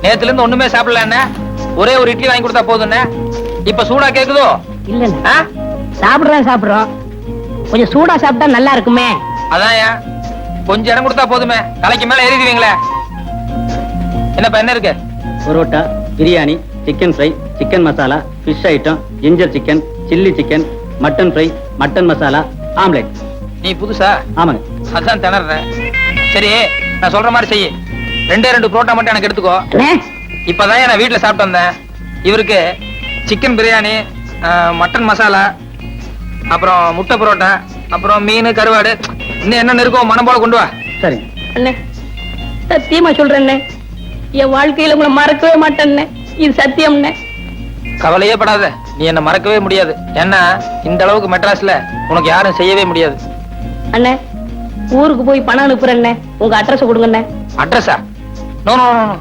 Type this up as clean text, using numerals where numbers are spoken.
நேத்துல இருந்து ஒண்ணுமே சாப்பிடல என்ன, ஒரே ஒரு இட்லி வாங்கி கொடுத்தா போதும். இப்ப சூடா கேக்குதோ? இல்ல சாப்பிடுறோம் கொஞ்சம் சூடா சாப்பிட்டா நல்லா இருக்குமே. அதான் ஏன் கொஞ்சம் இடம் கொடுத்தா போதுமே, தலைக்கு மேல ஏறிடுவீங்களே. என்னப்பா என்ன இருக்கு? Parotta, biryani, chicken fry, chicken masala, fish item, ginger chicken, chilli chicken, mutton fry, mutton masala, omelette. நீ புதுசா? ஆமாங்க. அதான் திணறேன். சரி நான் சொல்ற மாதிரி செய்யு. 2 புரோட்டா மட்டும் எனக்கு எடுத்துக்கோ. இப்பதான் நான் வீட்டுல சாப்பிட்டு வந்தேன். இவருக்கு சிக்கன் பிரியாணி, மட்டன் மசாலா, அப்புறம் முட்டை புரோட்டா, அப்புறம் மீன் கருவாடு, இன்னும் என்ன இருக்கோ மனம் போல கொண்டு வா. சரி அண்ணே, சத்தியமா சொல்றேன், என் வாழ்க்கையில உங்களை மறக்கவே மாட்டேன். இது சத்தியம்ண்ணே. கவலையே படாத, நீ என்ன மறக்கவே முடியாது. ஏன்னா இந்த அளவுக்கு மெட்ராஸ்ல உனக்கு யாரும் செய்யவே முடியாது. அண்ணே, ஊருக்கு போய் பணம் அனுப்புறேன். உங்க அட்ரஸ் கொடுங்கண்ணே. அட்ரஸா? No no no,